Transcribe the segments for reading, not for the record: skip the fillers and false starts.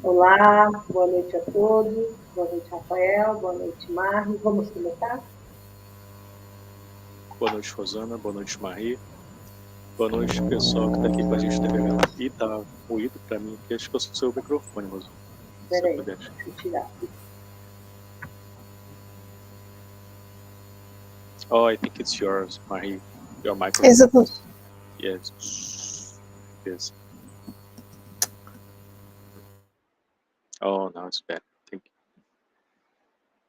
Olá, boa noite a todos. Boa noite, Rafael. Boa noite, Mari. Vamos começar? Boa noite, Rosana. Boa noite, Marie. Boa noite, pessoal que está aqui com a gente TV Galactica. E tá ruído para mim aqui, acho que é o seu microfone, Rosana. Peraí, deixa eu tirar. Oh, I think it's yours, Marie. Your microphone. Is it? Yes. Yes. Oh, now it's better. Thank you.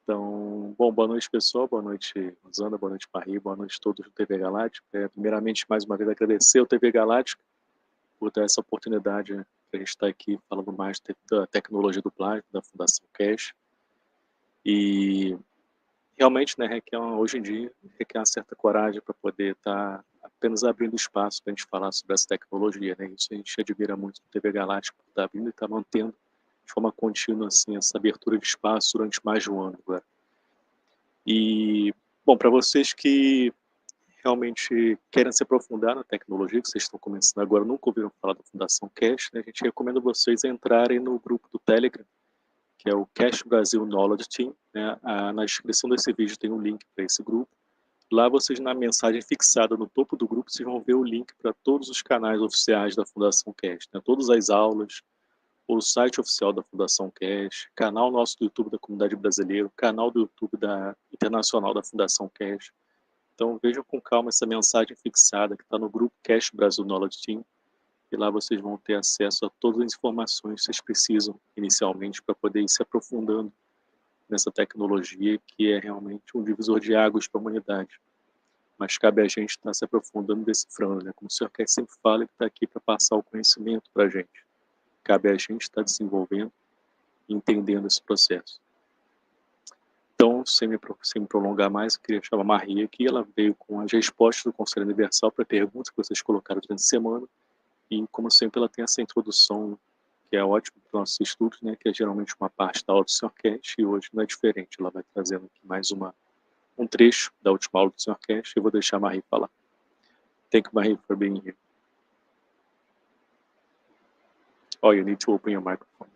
Então, bom, boa noite, pessoal. Boa noite, Rosana. Boa noite, Marie. Boa noite a todos do TV Galáctica. Primeiramente, mais uma vez, agradecer ao TV Galáctica por dar essa oportunidade, né, para a gente estar aqui falando mais da tecnologia do plágio, da Fundação Keshe. E realmente, né, hoje em dia, requer uma certa coragem para poder estar apenas abrindo espaço para a gente falar sobre essa tecnologia, né? Isso a gente admira muito no TV Galáctica, por estar abrindo e estar mantendo de forma contínua assim, essa abertura de espaço durante mais de um ano agora. E, bom, para vocês que realmente querem se aprofundar na tecnologia, que vocês estão começando agora, nunca ouviram falar da Fundação Keshe, né? A gente recomenda vocês entrarem no grupo do Telegram, que é o Keshe Brasil Knowledge Team, né? Na descrição desse vídeo tem um link para esse grupo. Lá vocês, na mensagem fixada no topo do grupo, vocês vão ver o link para todos os canais oficiais da Fundação Keshe, né? Todas as aulas, o site oficial da Fundação Keshe, canal nosso do YouTube da Comunidade Brasileira, canal do YouTube Internacional da Fundação Keshe. Então vejam com calma essa mensagem fixada que está no grupo Keshe Brasil Knowledge Team, e lá vocês vão ter acesso a todas as informações que vocês precisam inicialmente para poder ir se aprofundando nessa tecnologia que é realmente um divisor de águas para a humanidade. Mas cabe a gente estar se aprofundando, decifrando, né? Como o Sr. Keshe sempre fala, ele está aqui para passar o conhecimento para a gente. Cabe a gente estar desenvolvendo e entendendo esse processo. Então, sem me prolongar mais, eu queria chamar a Maria aqui. Ela veio com as respostas do Conselho Universal para perguntas que vocês colocaram durante a semana. E, como sempre, ela tem essa introdução que é ótima para os nossos estudos, né? Que é geralmente uma parte da aula do Sr. Keshe, e hoje não é diferente. Ela vai trazendo aqui mais um trecho da última aula do Sr. Keshe, e eu vou deixar a Marie falar. Thank you, Marie, for being here. Oh, you need to open your microphone.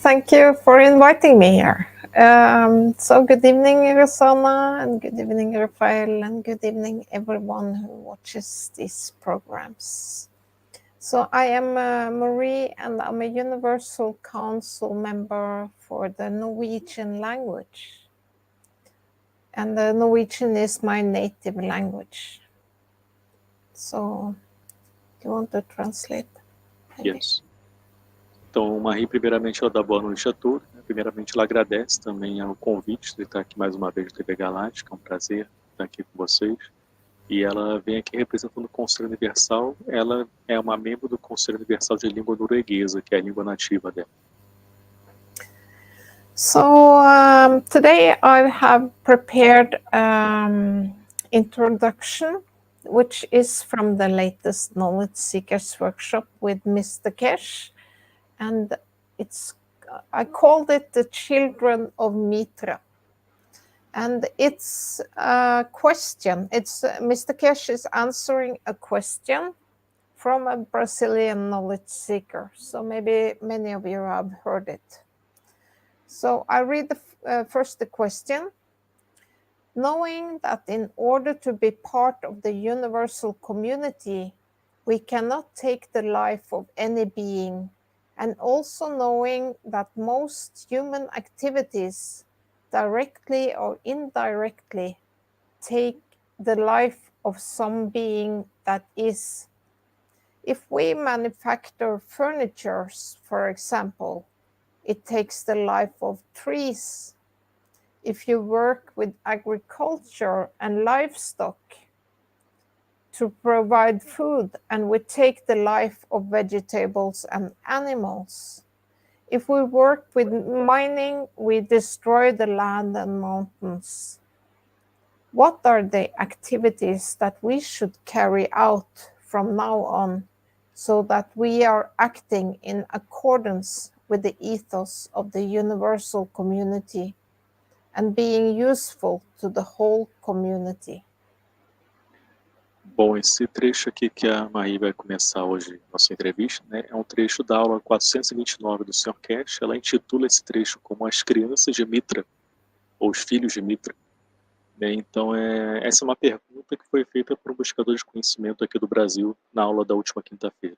Thank you for inviting me here. So good evening, Rosanna, and good evening, Rafael, and good evening, everyone who watches these programs. So I am Marie, and I'm a Universal Council member for the Norwegian language. And the Norwegian is my native language. So, do you want to translate? Yes. Então, Marie, primeiramente, ela dá boa noite a todos. Primeiramente, ela agradece também ao convite de estar aqui mais uma vez no TV Galáctica. É um prazer estar aqui com vocês. E ela vem aqui representando o Conselho Universal. Ela é uma membro do Conselho Universal de Língua Norueguesa, que é a língua nativa dela. So today I have prepared introduction, which is from the latest Knowledge Seekers workshop with Mr. Keshe, and I called it the Children of Mitra, and it's a question. It's Mr. Keshe is answering a question from a Brazilian knowledge seeker. So maybe many of you have heard it. So I read first the question. Knowing that in order to be part of the universal community, we cannot take the life of any being, and also knowing that most human activities, directly or indirectly, take the life of some being that is. If we manufacture furniture, for example, it takes the life of trees. If you work with agriculture and livestock to provide food, and we take the life of vegetables and animals. If we work with mining, we destroy the land and mountains. What are the activities that we should carry out from now on so that we are acting in accordance with the ethos of the universal community and being useful to the whole community? Bom, esse trecho aqui que a Marie vai começar hoje nossa entrevista, né, é um trecho da aula 429 do Sr. Keshe. Ela intitula esse trecho como As Crianças de Mitra, ou Os Filhos de Mitra. Né? Então, essa é uma pergunta que foi feita por um buscador de conhecimento aqui do Brasil na aula da última quinta-feira.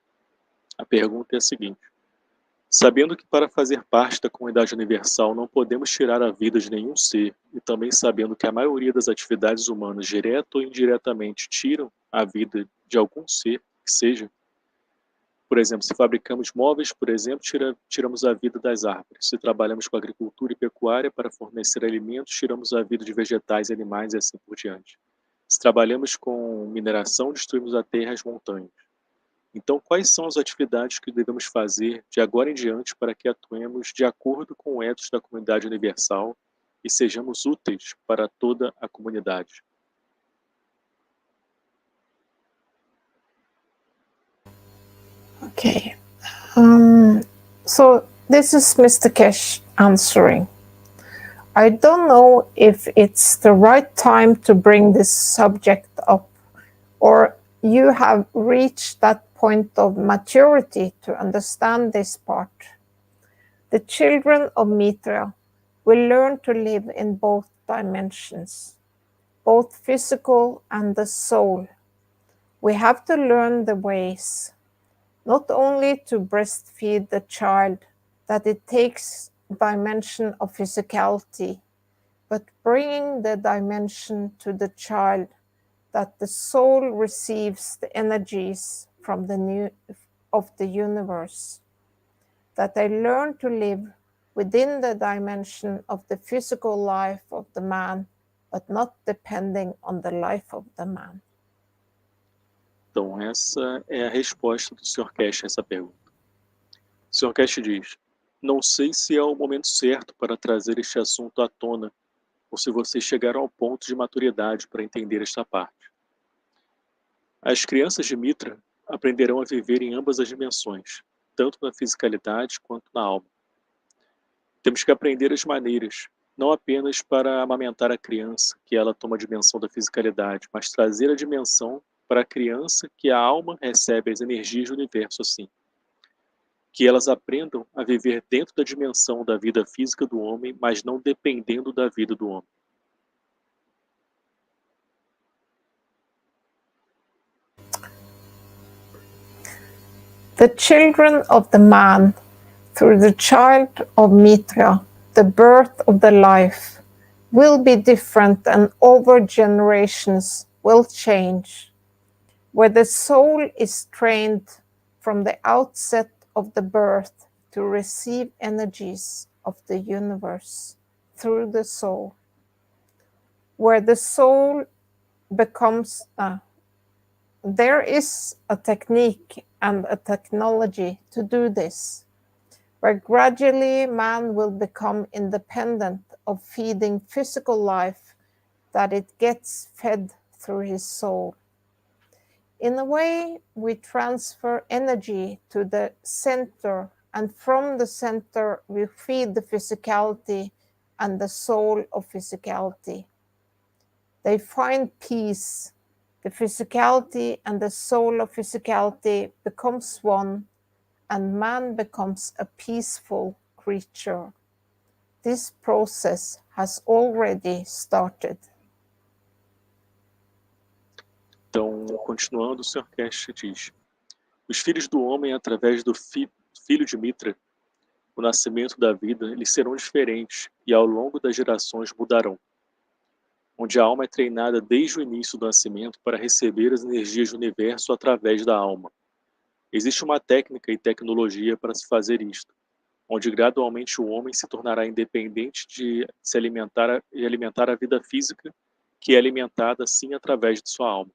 A pergunta é a seguinte: sabendo que para fazer parte da comunidade universal não podemos tirar a vida de nenhum ser, e também sabendo que a maioria das atividades humanas, direta ou indiretamente, tiram a vida de algum ser que seja, por exemplo, se fabricamos móveis, por exemplo, tiramos a vida das árvores. Se trabalhamos com agricultura e pecuária para fornecer alimentos, tiramos a vida de vegetais e animais e assim por diante. Se trabalhamos com mineração, destruímos a terra e as montanhas. Então, quais são as atividades que devemos fazer de agora em diante para que atuemos de acordo com o ethos da comunidade universal e sejamos úteis para toda a comunidade? Okay. So this is Mr. Keshe answering. I don't know if it's the right time to bring this subject up, or you have reached that point of maturity to understand this part. The children of Mitra will learn to live in both dimensions, both physical and the soul. We have to learn the ways, not only to breastfeed the child, that it takes dimension of physicality, but bringing the dimension to the child that the soul receives the energies from of the universe, that they learn to live within the dimension of the physical life of the man, but not depending on the life of the man. Então, essa é a resposta do Sr. Keshe a essa pergunta. O Sr. Keshe diz: não sei se é o momento certo para trazer este assunto à tona, ou se vocês chegaram ao ponto de maturidade para entender esta parte. As crianças de Mitra aprenderão a viver em ambas as dimensões, tanto na fisicalidade quanto na alma. Temos que aprender as maneiras, não apenas para amamentar a criança, que ela toma a dimensão da fisicalidade, mas trazer a dimensão para a criança que a alma recebe as energias do universo assim. Que elas aprendam a viver dentro da dimensão da vida física do homem, mas não dependendo da vida do homem. The children of the man, through the child of Mitra, the birth of the life, will be different and over generations will change. Where the soul is trained from the outset of the birth to receive energies of the universe through the soul. Where the soul becomes there is a technique and a technology to do this, where gradually man will become independent of feeding physical life, that it gets fed through his soul. In a way, we transfer energy to the center, and from the center we feed the physicality and the soul of physicality. They find peace. The physicality and the soul of physicality becomes one, and man becomes a peaceful creature. This process has already started. Então, continuando, o Sr. Keshe diz: os filhos do homem, através do filho de Mitra, o nascimento da vida, eles serão diferentes e ao longo das gerações mudarão. Onde a alma é treinada desde o início do nascimento para receber as energias do universo através da alma. Existe uma técnica e tecnologia para se fazer isto, onde gradualmente o homem se tornará independente de se alimentar e alimentar a vida física, que é alimentada assim através de sua alma.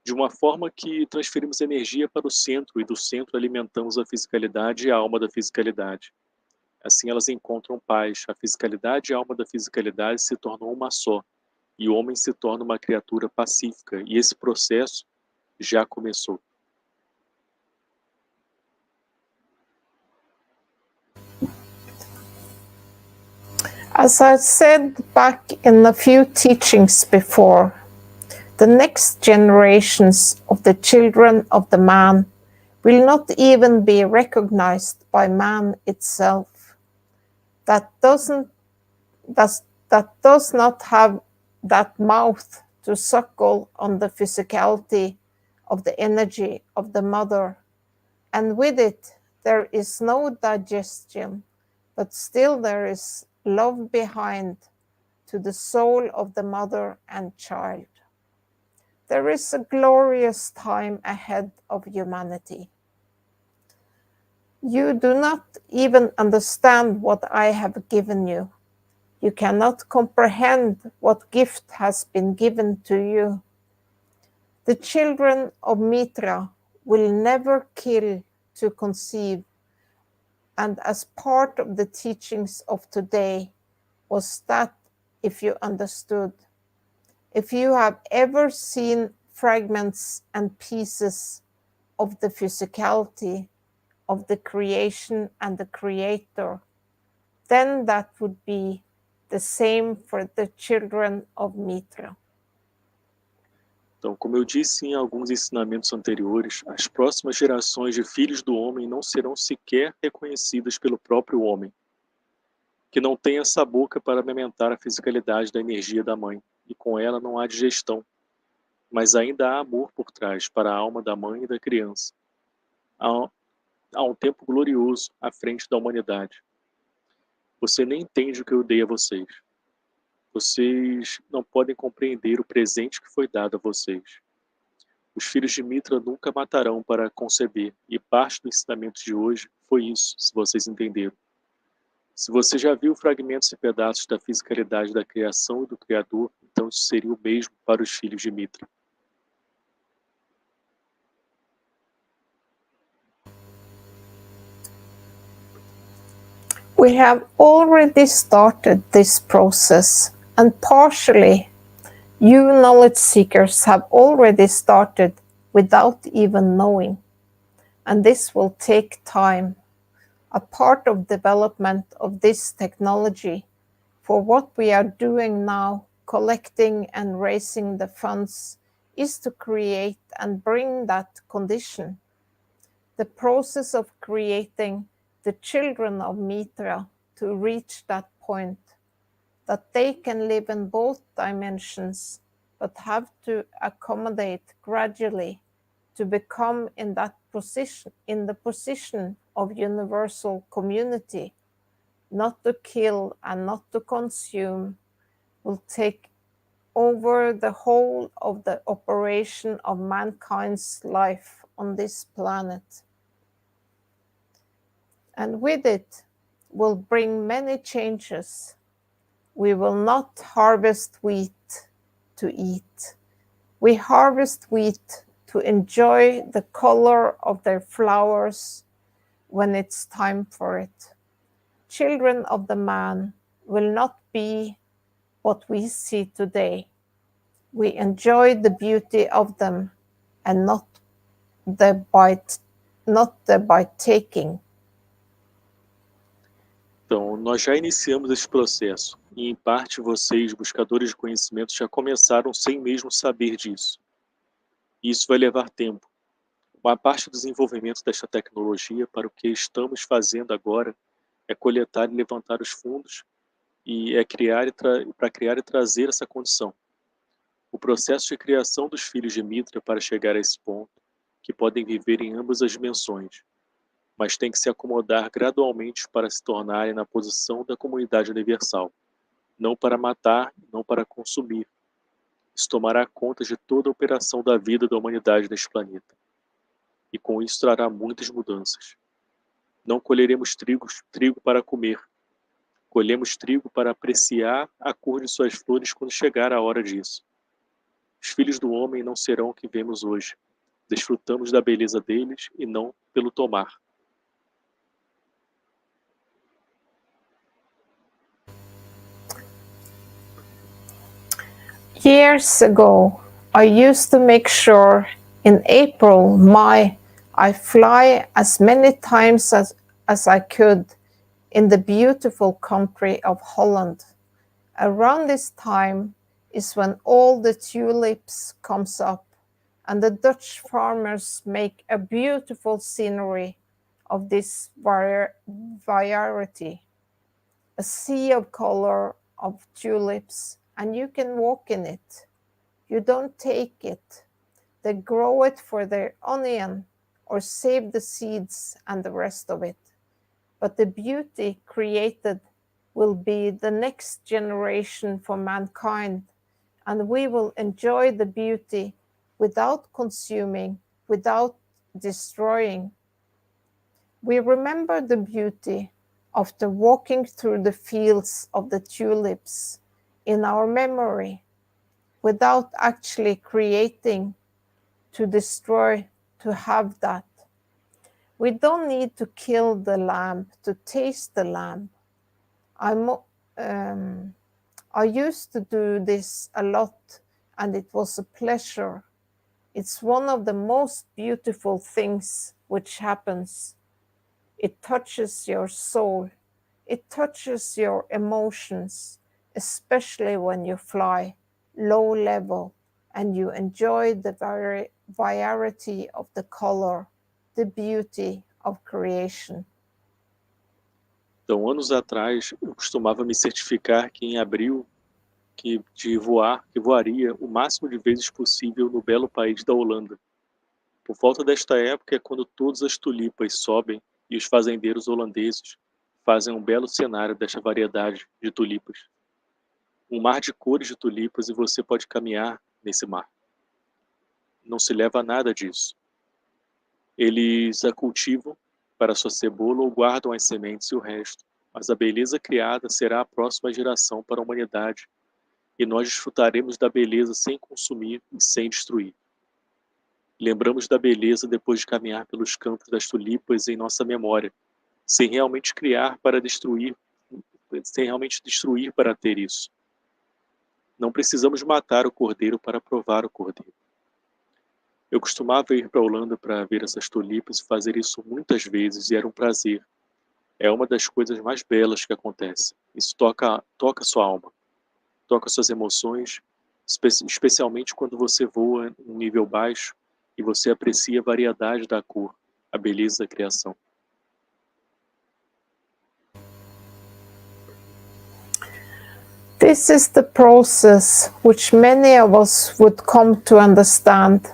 De uma forma que transferimos energia para o centro e do centro alimentamos a fisicalidade e a alma da fisicalidade. Assim elas encontram paz, a fisicalidade e a alma da fisicalidade se tornam uma só, e o homem se torna uma criatura pacífica, e esse processo já começou. As I said back in a few teachings before, The next generations of the children of the man will not even be recognized by man itself. That does not have that mouth to suckle on the physicality of the energy of the mother, and with it there is no digestion, but still there is love behind to the soul of the mother and child. There is a glorious time ahead of humanity. You do not even understand what I have given you. You cannot comprehend what gift has been given to you. The children of Mitra will never kill to conceive, and as part of the teachings of today was that if you understood, if you have ever seen fragments and pieces of the physicality of the creation and the creator, then that would be the same for the children of Mitra. Então, como eu disse em alguns ensinamentos anteriores, as próximas gerações de filhos do homem não serão sequer reconhecidas pelo próprio homem, que não tem essa boca para amamentar a fisicalidade da energia da mãe, e com ela não há digestão, mas ainda há amor por trás para a alma da mãe e da criança. Há um tempo glorioso à frente da humanidade. Você nem entende o que eu dei a vocês. Vocês não podem compreender o presente que foi dado a vocês. Os filhos de Mitra nunca matarão para conceber, e parte do ensinamento de hoje foi isso, se vocês entenderam. Se você já viu fragmentos e pedaços da fisicalidade da criação e do Criador, então isso seria o mesmo para os filhos de Mitra. We have already started this process, and partially you knowledge seekers have already started without even knowing. And this will take time. A part of development of this technology for what we are doing now, collecting and raising the funds, is to create and bring that condition. The process of creating the children of Mitra to reach that point, that they can live in both dimensions, but have to accommodate gradually to become in that position, in the position of universal community, not to kill and not to consume, will take over the whole of the operation of mankind's life on this planet. And with it will bring many changes. We will not harvest wheat to eat. We harvest wheat to enjoy the color of their flowers when it's time for it. Children of the man will not be what we see today. We enjoy the beauty of them and not the by taking. Então, nós já iniciamos esse processo, e em parte vocês, buscadores de conhecimento, já começaram sem mesmo saber disso. E isso vai levar tempo. Uma parte do desenvolvimento desta tecnologia para o que estamos fazendo agora é coletar e levantar os fundos e para criar e trazer essa condição. O processo de criação dos filhos de Mitra para chegar a esse ponto, que podem viver em ambas as dimensões, mas tem que se acomodar gradualmente para se tornarem na posição da comunidade universal, não para matar, não para consumir. Isso tomará conta de toda a operação da vida da humanidade neste planeta. E com isso trará muitas mudanças. Não colheremos trigo para comer. Colhemos trigo para apreciar a cor de suas flores quando chegar a hora disso. Os filhos do homem não serão o que vemos hoje. Desfrutamos da beleza deles e não pelo tomar. Years ago, I used to make sure in April, May, I fly as many times as I could in the beautiful country of Holland. Around this time, is when all the tulips comes up, and the Dutch farmers make a beautiful scenery of this variety, a sea of color of tulips, and you can walk in it. You don't take it. They grow it for their onion or save the seeds and the rest of it. But the beauty created will be the next generation for mankind, and we will enjoy the beauty without consuming, without destroying. We remember the beauty after walking through the fields of the tulips in our memory, without actually creating, to destroy, to have that. We don't need to kill the lamb to taste the lamb. I used to do this a lot, and it was a pleasure. It's one of the most beautiful things which happens. It touches your soul. It touches your emotions, especially when you fly low level and you enjoy the variety of the color, the beauty of creation. Então, anos atrás, eu costumava me certificar que em abril que voaria o máximo de vezes possível no belo país da Holanda. Por volta desta época é quando todas as tulipas sobem e os fazendeiros holandeses fazem um belo cenário desta variedade de tulipas. Um mar de cores de tulipas e você pode caminhar nesse mar. Não se leva nada disso. Eles a cultivam para sua cebola ou guardam as sementes e o resto, mas a beleza criada será a próxima geração para a humanidade e nós desfrutaremos da beleza sem consumir e sem destruir. Lembramos da beleza depois de caminhar pelos campos das tulipas em nossa memória, sem realmente criar para destruir, sem realmente destruir para ter isso. Não precisamos matar o cordeiro para provar o cordeiro. Eu costumava ir para a Holanda para ver essas tulipas e fazer isso muitas vezes e era um prazer. É uma das coisas mais belas que acontece. Isso toca sua alma, toca suas emoções, especialmente quando você voa em um nível baixo e você aprecia a variedade da cor, a beleza da criação. This is the process which many of us would come to understand.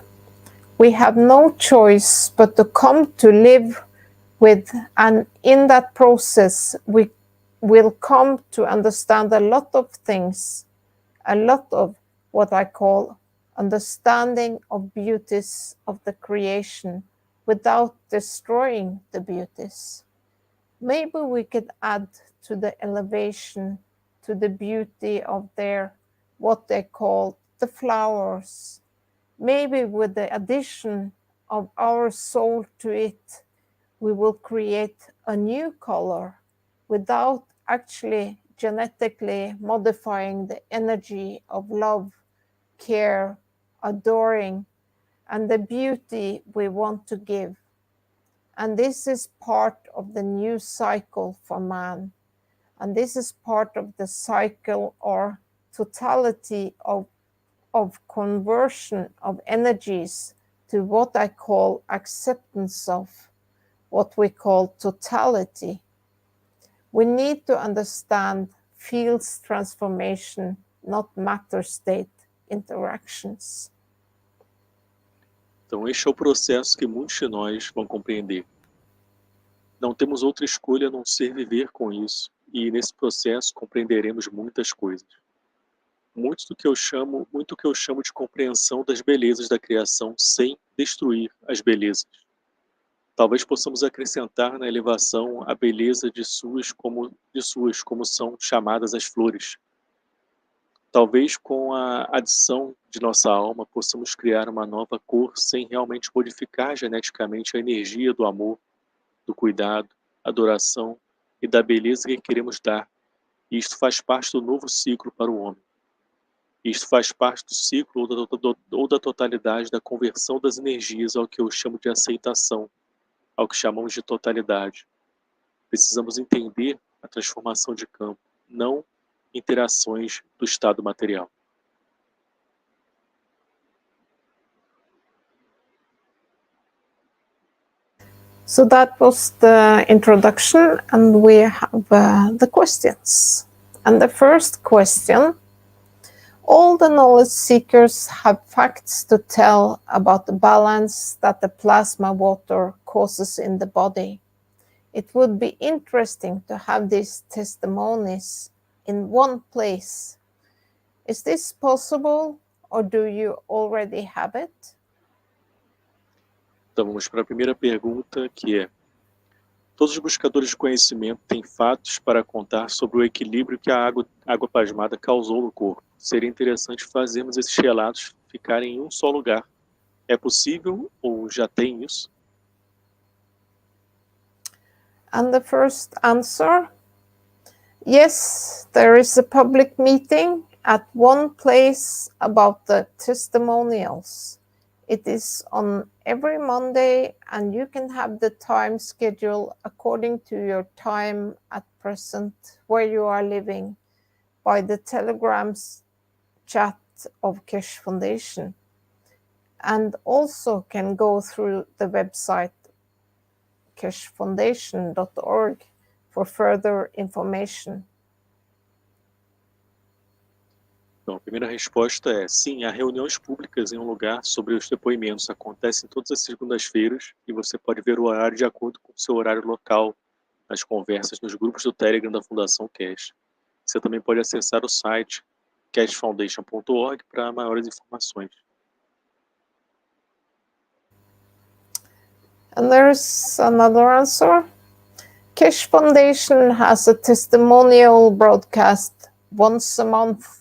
We have no choice but to come to live with, and in that process we will come to understand a lot of things, a lot of what I call understanding of beauties of the creation without destroying the beauties. Maybe we could add to the elevation, to the beauty of their, what they call the flowers. Maybe with the addition of our soul to it, we will create a new color without actually genetically modifying the energy of love, care, adoring, and the beauty we want to give. And this is part of the new cycle for man. And this is part of the cycle or totality of conversion of energies to what I call acceptance of, what we call totality. We need to understand fields transformation, not matter-state interactions. Então este é o processo que muitos de nós vão compreender. Não temos outra escolha a não ser viver com isso, e nesse processo compreenderemos muitas coisas. Muito que eu chamo de compreensão das belezas da criação sem destruir as belezas. Talvez possamos acrescentar na elevação a beleza de suas como são chamadas as flores. Talvez com a adição de nossa alma possamos criar uma nova cor sem realmente modificar geneticamente a energia do amor, do cuidado, adoração e da beleza que queremos dar. E isto faz parte do novo ciclo para o homem. Isto faz parte do ciclo ou da totalidade da conversão das energias ao que eu chamo de aceitação, ao que chamamos de totalidade. Precisamos entender a transformação de campo, não interações do estado material. So that was the introduction, and we have the questions. And the first question: all the knowledge seekers have facts to tell about the balance that the plasma water causes in the body. It would be interesting to have these testimonies in one place. Is this possible, or do you already have it? Então vamos para a primeira pergunta, que é: todos os buscadores de conhecimento têm fatos para contar sobre o equilíbrio que a água plasmada causou no corpo. Seria interessante fazermos esses relatos ficarem em um só lugar. É possível ou já tem isso? And the first answer: yes, there is a public meeting at one place about the testimonials. It is on every Monday, and you can have the time schedule according to your time at present where you are living by the Telegram's chat of Keshe Foundation, and also can go through the website keshefoundation.org for further information. Então, a primeira resposta é sim, há reuniões públicas em um lugar sobre os depoimentos. Acontecem todas as segundas-feiras e você pode ver o horário de acordo com o seu horário local, nas conversas nos grupos do Telegram da Fundação Keshe. Você também pode acessar o site keshefoundation.org para maiores informações. And there's another answer. Keshe Foundation has a testimonial broadcast once a month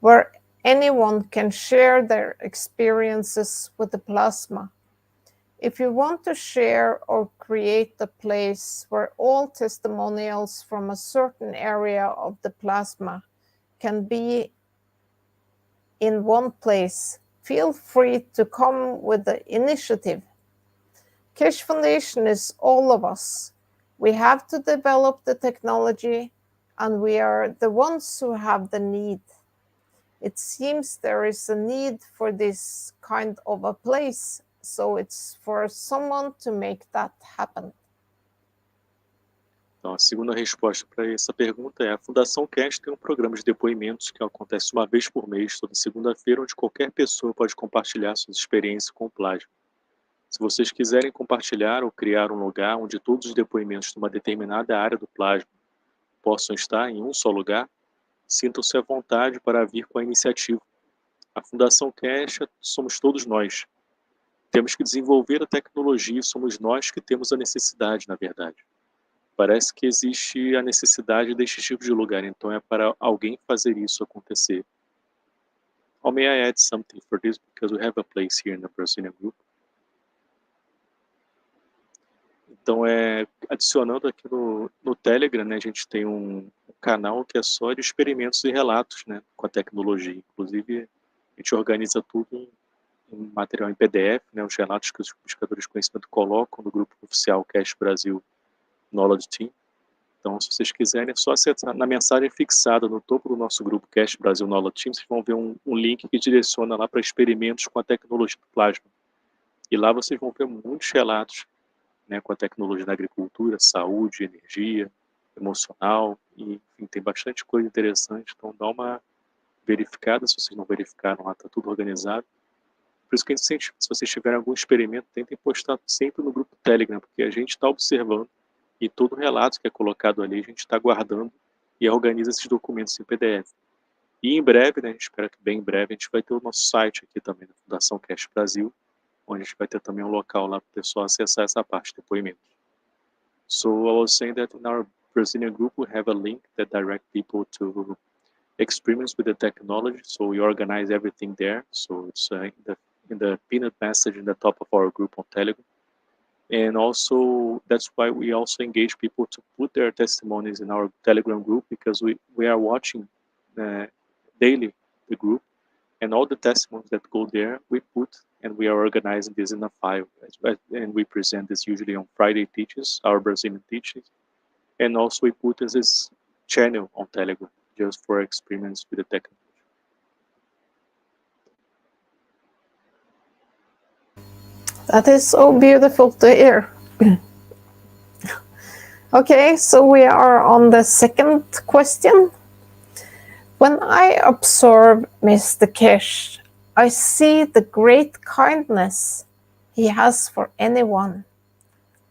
where anyone can share their experiences with the plasma. If you want to share or create a place where all testimonials from a certain area of the plasma can be in one place, feel free to come with the initiative. Keshe Foundation is all of us. We have to develop the technology, and we are the ones who have the need. It seems there is a need for this kind of a place, so it's for someone to make that happen. Então, a segunda resposta para essa pergunta é: a Fundação Keshe tem um programa de depoimentos que acontece uma vez por mês, toda segunda-feira, onde qualquer pessoa pode compartilhar suas experiências com o plasma. Se vocês quiserem compartilhar ou criar um lugar onde todos os depoimentos de uma determinada área do plasma possam estar em um só lugar, sintam-se à vontade para vir com a iniciativa. A Fundação Keshe somos todos nós. Temos que desenvolver a tecnologia, somos nós que temos a necessidade, na verdade. Parece que existe a necessidade deste tipo de lugar, então é para alguém fazer isso acontecer. Or may I add something for this, because we have a place here in the Brazilian group. Então, adicionando aqui no Telegram, né, a gente tem um canal que é só de experimentos e relatos, né, com a tecnologia. Inclusive, a gente organiza tudo em material em PDF, né, os relatos que os buscadores de conhecimento colocam no grupo oficial Keshe Brasil Knowledge Team. Então, se vocês quiserem, é só acessar na mensagem fixada no topo do nosso grupo Keshe Brasil Knowledge Team, vocês vão ver um link que direciona lá para experimentos com a tecnologia do plasma. E lá vocês vão ver muitos relatos, né, com a tecnologia da agricultura, saúde, energia, emocional, e enfim, tem bastante coisa interessante, então dá uma verificada, se vocês não verificaram lá, está tudo organizado. Por isso que a gente, se vocês tiverem algum experimento, tentem postar sempre no grupo Telegram, porque a gente está observando, e todo relato que é colocado ali, a gente está guardando e organiza esses documentos em PDF. E em breve, né, a gente espera que bem em breve, a gente vai ter o nosso site aqui também, da Fundação Keshe Brasil, onde a gente vai ter também um local lá para o pessoal acessar essa parte de depoimentos. So I was saying that in our Brazilian group we have a link that direct people to experiments with the technology. So we organize everything there. So it's in the pinned message in the top of our group on Telegram. And also that's why we also engage people to put their testimonies in our Telegram group, because we are watching daily the group. And all the testimonies that go there, we put, and we are organizing this in a file. And we present this usually on Friday teachings, our Brazilian teachings. And also we put this channel on Telegram, just for experiments with the technology. That is so beautiful to hear. Okay, so we are on the second question. When I observe Mr. Keshe, I see the great kindness he has for anyone.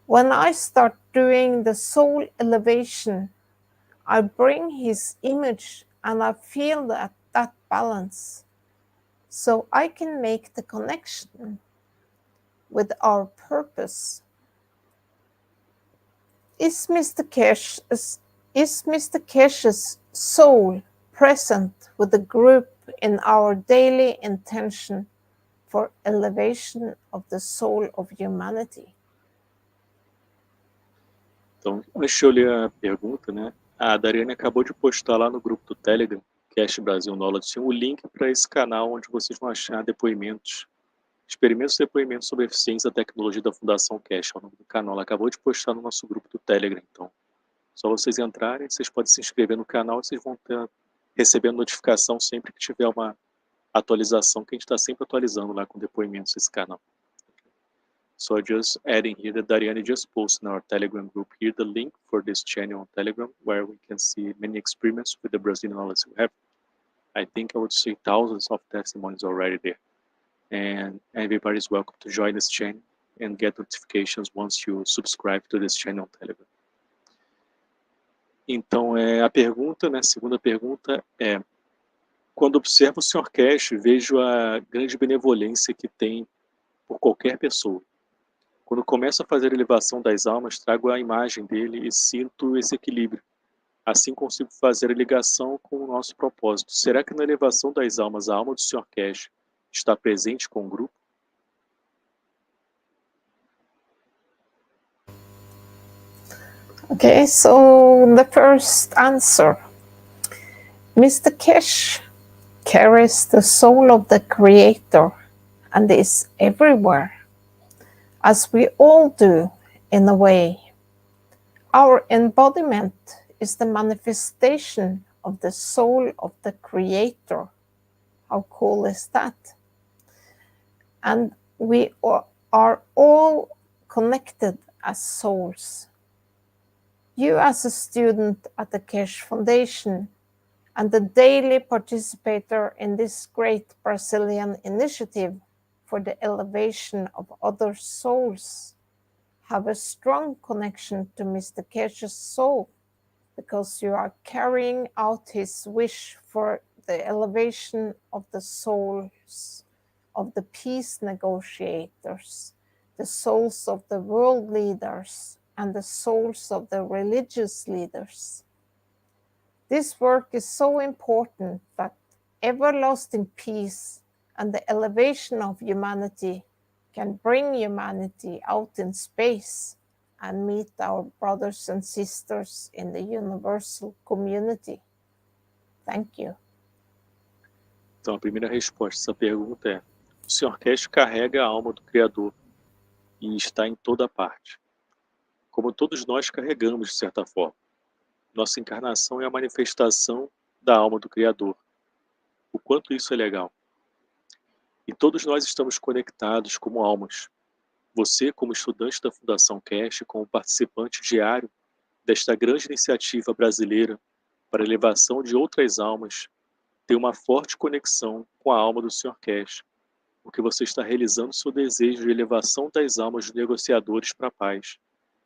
When I start doing the soul elevation, I bring his image and I feel that balance. So I can make the connection with our purpose. Is Mr. Keshe's soul present with the group in our daily intention for elevation of the soul of humanity? Então, antes de eu ler a pergunta, né, a Dariane acabou de postar lá no grupo do Telegram, Keshe Brasil Knowledge, o link para esse canal onde vocês vão achar depoimentos, experimentos e depoimentos sobre a eficiência da tecnologia da Fundação Keshe, é o nome do canal. Ela acabou de postar no nosso grupo do Telegram, então. Só vocês entrarem, vocês podem se inscrever no canal e vocês vão ter, recebendo notificação sempre que tiver uma atualização, que a gente está sempre atualizando lá com depoimentos esse canal. So just adding here that Dariane just posted in our Telegram group here the link for this channel on Telegram where we can see many experiments with the Brazilian knowledge we have. I think I would say thousands of testimonies already there. And everybody is welcome to join this channel and get notifications once you subscribe to this channel on Telegram. Então, a pergunta, né, a segunda pergunta é: quando observo o Sr. Keshe, vejo a grande benevolência que tem por qualquer pessoa. Quando começo a fazer a elevação das almas, trago a imagem dele e sinto esse equilíbrio. Assim consigo fazer a ligação com o nosso propósito. Será que na elevação das almas, a alma do Sr. Keshe está presente com o grupo? Okay, so the first answer. Mr. Keshe carries the soul of the Creator and is everywhere, as we all do in a way. Our embodiment is the manifestation of the soul of the Creator. How cool is that? And we are all connected as souls. You as a student at the Keshe Foundation and the daily participator in this great Brazilian initiative for the elevation of other souls have a strong connection to Mr. Keshe's soul because you are carrying out his wish for the elevation of the souls of the peace negotiators, the souls of the world leaders, and the souls of the religious leaders. This work is so important that everlasting peace and the elevation of humanity can bring humanity out in space and meet our brothers and sisters in the universal community. Thank you. Então, a primeira resposta a essa pergunta é: o Sr. Keshe carrega a alma do Criador e está em toda parte. Como todos nós carregamos, de certa forma. Nossa encarnação é a manifestação da alma do Criador. O quanto isso é legal. E todos nós estamos conectados como almas. Você, como estudante da Fundação Keshe, como participante diário desta grande iniciativa brasileira para a elevação de outras almas, tem uma forte conexão com a alma do Sr. Keshe, porque você está realizando seu desejo de elevação das almas dos negociadores para a paz,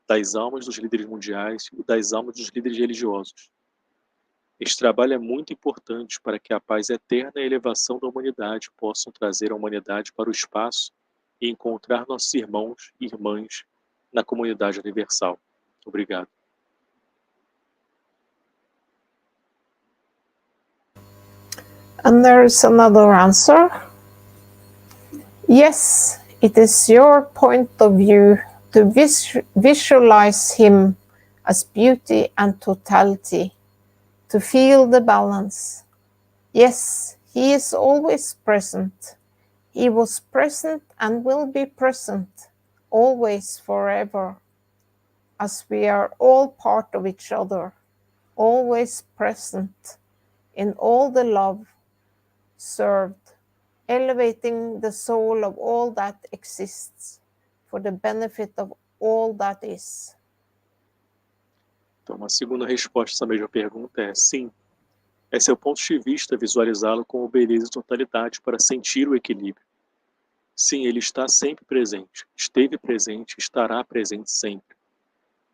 das almas dos líderes mundiais e das almas dos líderes religiosos. Este trabalho é muito importante para que a paz eterna e a elevação da humanidade possam trazer a humanidade para o espaço e encontrar nossos irmãos e irmãs na comunidade universal. Obrigado. And there's another answer. Yes, it is your point of view to visualize him as beauty and totality, to feel the balance. Yes, he is always present. He was present and will be present, always, forever, as we are all part of each other, always present in all the love served, elevating the soul of all that exists for the benefit of all that is. Então, uma segunda resposta a essa mesma pergunta é sim. É seu ponto de vista visualizá-lo como beleza e totalidade para sentir o equilíbrio. Sim, ele está sempre presente, esteve presente, estará presente sempre.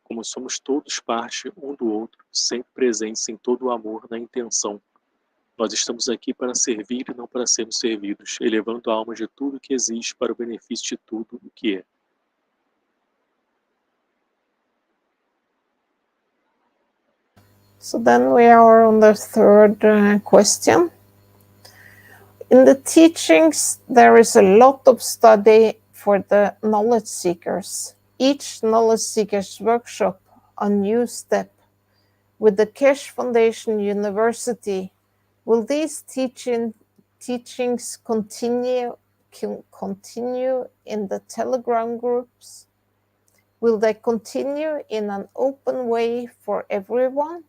Como somos todos parte um do outro, sempre presentes em todo o amor, na intenção. Nós estamos aqui para servir e não para sermos servidos, elevando a alma de tudo que existe para o benefício de tudo o que é. So then we are on the third question. In the teachings, there is a lot of study for the knowledge seekers. Each knowledge seekers workshop a new step. With the Keshe Foundation University, will these teachings continue in the Telegram groups? Will they continue in an open way for everyone?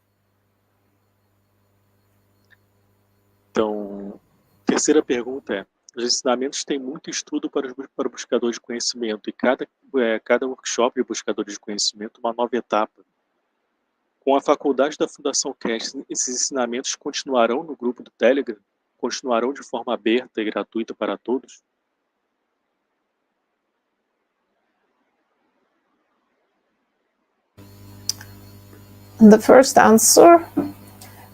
Então, terceira pergunta é: os ensinamentos têm muito estudo para o buscador de conhecimento e cada workshop de buscadores de conhecimento uma nova etapa. Com a faculdade da Fundação Keshe, esses ensinamentos continuarão no grupo do Telegram? Continuarão de forma aberta e gratuita para todos? The first answer,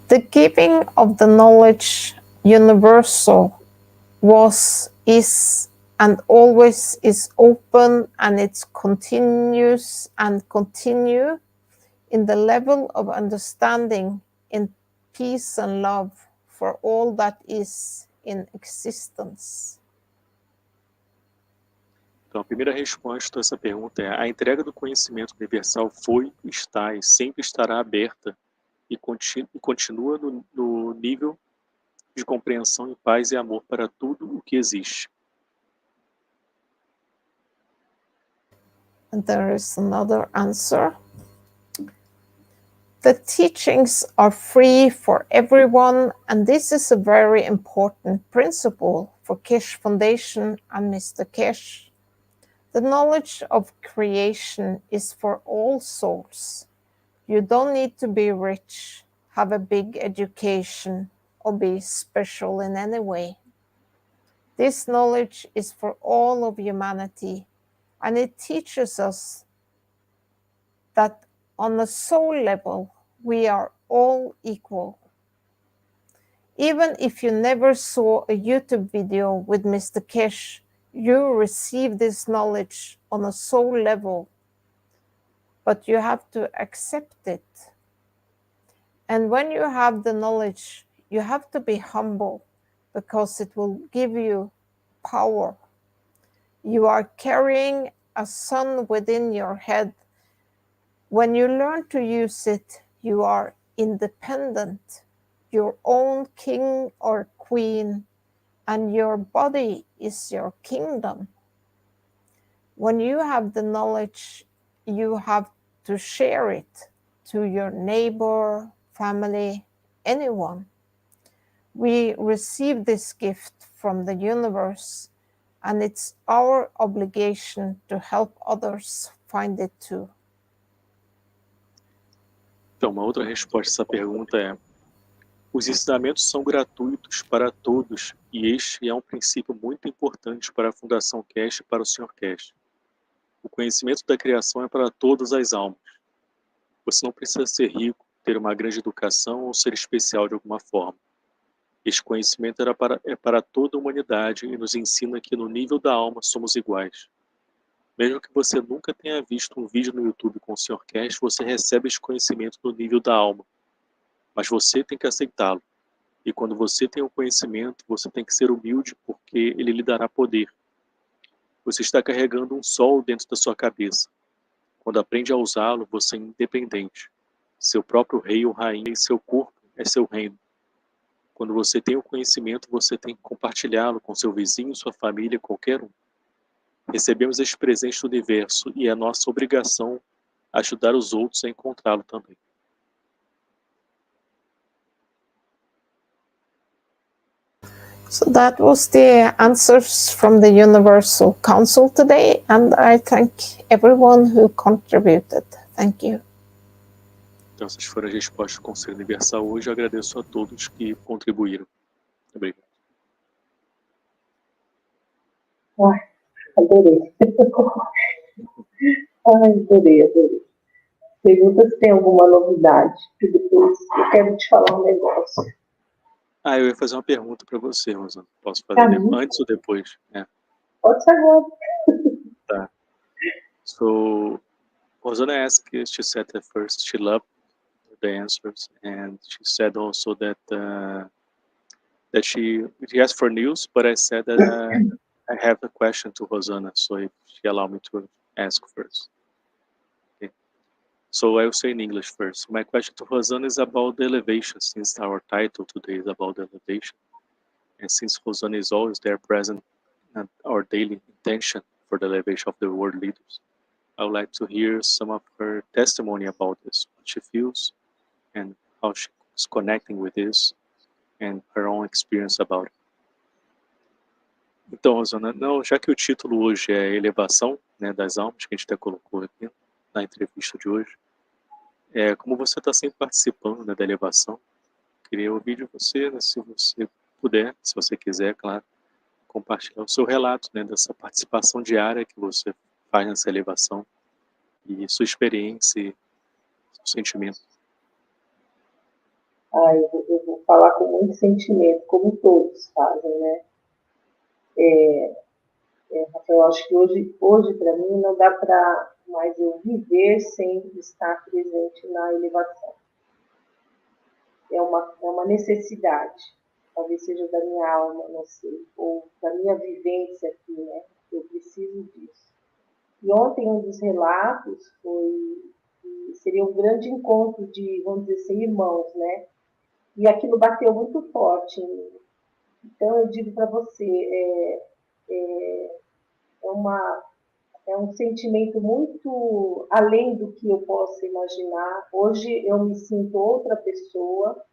the giving of the knowledge universal was, is, and always is open, and it continues and continue in the level of understanding, in peace and love for all that is in existence. Então, a primeira resposta a essa pergunta é: a entrega do conhecimento universal foi, está e sempre estará aberta e continua no nível de compreensão e paz e amor para tudo o que existe. And there is another answer. The teachings are free for everyone, and this is a very important principle for Keshe Foundation and Mr. Keshe. The knowledge of creation is for all souls. You don't need to be rich, have a big education, or be special in any way. This knowledge is for all of humanity, and it teaches us that on a soul level, we are all equal. Even if you never saw a YouTube video with Mr. Keshe, you receive this knowledge on a soul level, but you have to accept it. And when you have the knowledge, you have to be humble, because it will give you power. You are carrying a sun within your head. When you learn to use it, you are independent, your own king or queen, and your body is your kingdom. When you have the knowledge, you have to share it to your neighbor, family, anyone. We receive this gift from the universe, and it's our obligation to help others find it too. Então, uma outra resposta a essa pergunta é: os ensinamentos são gratuitos para todos, e este é um princípio muito importante para a Fundação Keshe e para o Sr. Keshe. O conhecimento da criação é para todas as almas. Você não precisa ser rico, ter uma grande educação ou ser especial de alguma forma. Este conhecimento é para toda a humanidade e nos ensina que no nível da alma somos iguais. Mesmo que você nunca tenha visto um vídeo no YouTube com o Sr. Keshe, você recebe esse conhecimento no nível da alma. Mas você tem que aceitá-lo. E quando você tem o conhecimento, você tem que ser humilde, porque ele lhe dará poder. Você está carregando um sol dentro da sua cabeça. Quando aprende a usá-lo, você é independente. Seu próprio rei ou rainha em seu corpo é seu reino. Quando você tem o conhecimento, você tem que compartilhá-lo com seu vizinho, sua família, qualquer um. Recebemos este presente do universo e é nossa obrigação ajudar os outros a encontrá-lo também. So that was the answers from the Universal Council today, and I thank everyone who contributed. Thank you. Então, essas foram as respostas do Conselho Universal hoje. Eu agradeço a todos que contribuíram. Obrigado. Ai, adorei. Ai, adorei. Pergunta se tem alguma novidade, que depois eu quero te falar um negócio. Eu ia fazer uma pergunta para você, Rosana. Posso fazer antes ou depois? Pode ser agora. Tá. So, Rosana asked, she said at first she loved the answers, and she said also that that she asked for news, but I said that I have a question to Rosana, so if she allowed me to ask first. Okay. So I will say in English first. My question to Rosana is about the elevation, since our title today is about the elevation. And since Rosana is always there present at our daily intention for the elevation of the world leaders, I would like to hear some of her testimony about this, what she feels and how she is connecting with this and her own experience about it. Então, Rosana, já que o título hoje é Elevação, né, das Almas, que a gente até colocou aqui na entrevista de hoje, como você está sempre participando, né, da elevação, queria ouvir de você, né, se você puder, se você quiser, claro, compartilhar o seu relato, né, dessa participação diária que você faz nessa elevação e sua experiência e seu sentimento. Eu vou falar com muito sentimento, como todos fazem, né? Eu acho que hoje para mim não dá para mais eu viver sem estar presente na elevação. É uma necessidade, talvez seja da minha alma, não sei, ou da minha vivência aqui, né? Eu preciso disso. E ontem um dos relatos foi que seria um grande encontro de, vamos dizer assim, irmãos, né? E aquilo bateu muito forte em mim. Então eu digo para você, é um sentimento muito além do que eu posso imaginar. Hoje eu me sinto outra pessoa.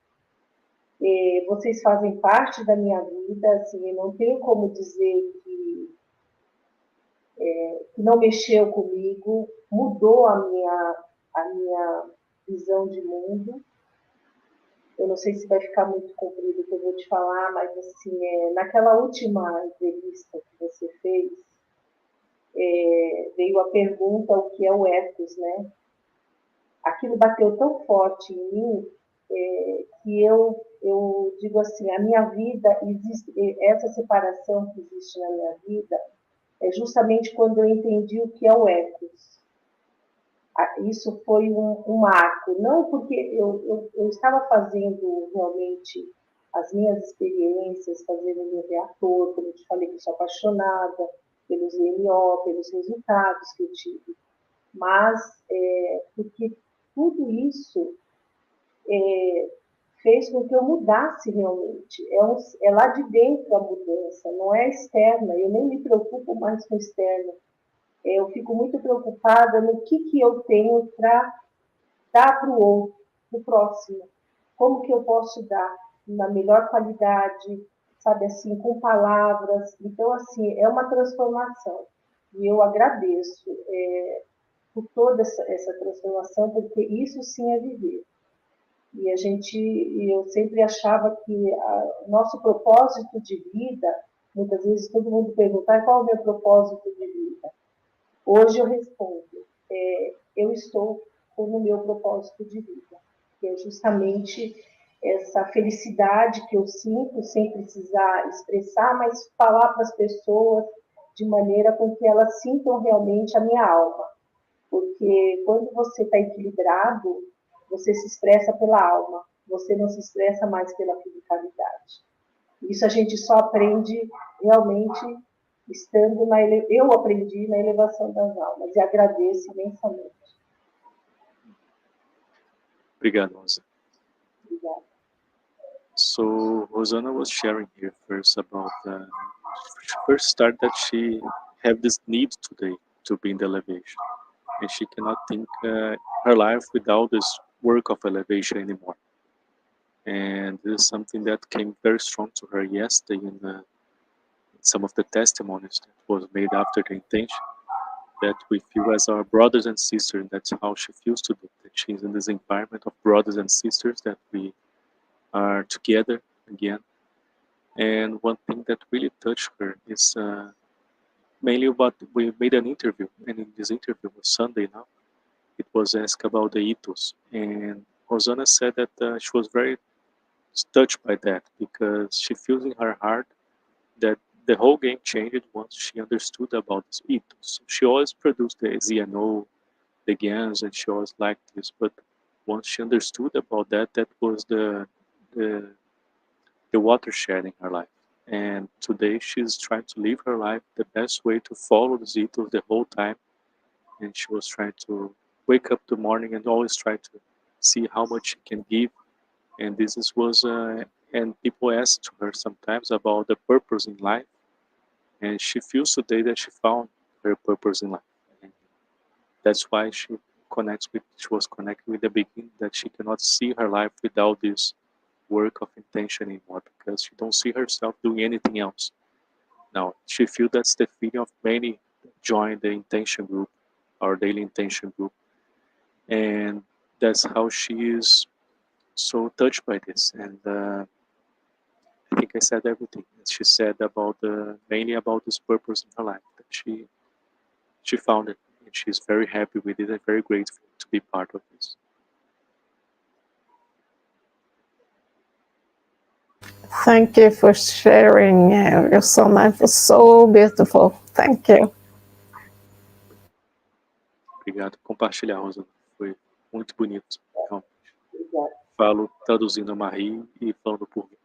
Vocês fazem parte da minha vida, assim, eu não tenho como dizer que não mexeu comigo, mudou a minha visão de mundo. Eu não sei se vai ficar muito comprido o que eu vou te falar, mas assim, naquela última entrevista que você fez, veio a pergunta o que é o ethos, né? Aquilo bateu tão forte em mim que eu digo assim, a minha vida, essa separação que existe na minha vida, é justamente quando eu entendi o que é o ethos. Isso foi um marco, não porque eu estava fazendo realmente as minhas experiências, fazendo meu reator, como eu te falei que eu sou apaixonada pelos NO, pelos resultados que eu tive, mas porque tudo isso fez com que eu mudasse realmente. É lá de dentro a mudança, não é externa. Eu nem me preocupo mais com o externo. Eu fico muito preocupada no que eu tenho para dar para o outro, para o próximo. Como que eu posso dar na melhor qualidade, sabe assim, com palavras. Então, assim, é uma transformação. E eu agradeço por toda essa transformação, porque isso sim é viver. E eu sempre achava que o nosso propósito de vida, muitas vezes todo mundo pergunta, qual é o meu propósito de vida? Hoje eu respondo, eu estou no meu propósito de vida, que é justamente essa felicidade que eu sinto sem precisar expressar, mas falar para as pessoas de maneira com que elas sintam realmente a minha alma. Porque quando você está equilibrado, você se expressa pela alma, você não se expressa mais pela fisicalidade. Isso a gente só aprende realmente estando eu aprendi na elevação das almas e agradeço imensamente. Obrigado, Rosa. Obrigada. So Rosana was sharing here first about she first started that she have this need today to be in the elevation, and she cannot think her life without this work of elevation anymore. And this is something that came very strong to her yesterday in some of the testimonies that was made after the intention, that we feel as our brothers and sisters. That's how she feels today. that she's in this environment of brothers and sisters, that we are together again. And one thing that really touched her is mainly what we made an interview, and in this interview was Sunday now, it was asked about the ethos, and Rosanna said that she was very touched by that, because she feels in her heart that the whole game changed once she understood about this ethos. She always produced the ZNO, the games, and she always liked this, but once she understood about that, that was the watershed in her life. And today she's trying to live her life the best way, to follow this ethos the whole time. And she was trying to wake up the morning and always try to see how much she can give. And and people ask to her sometimes about the purpose in life. And she feels today that she found her purpose in life. And that's why she was connected with the beginning, that she cannot see her life without this work of intention anymore, because she don't see herself doing anything else. Now, she feels that's the feeling of many that join the intention group, our daily intention group. And that's how she is so touched by this. And I think I said everything. She said about mainly about this purpose in her life, that she found it, and she's very happy with it and very grateful to be part of this. Thank you for sharing, Rosanna. It was so beautiful. Thank you. Obrigado por compartilhar, Rosa. Foi muito bonito. Então, Obrigada. falo traduzindo a Marie e falando por mim.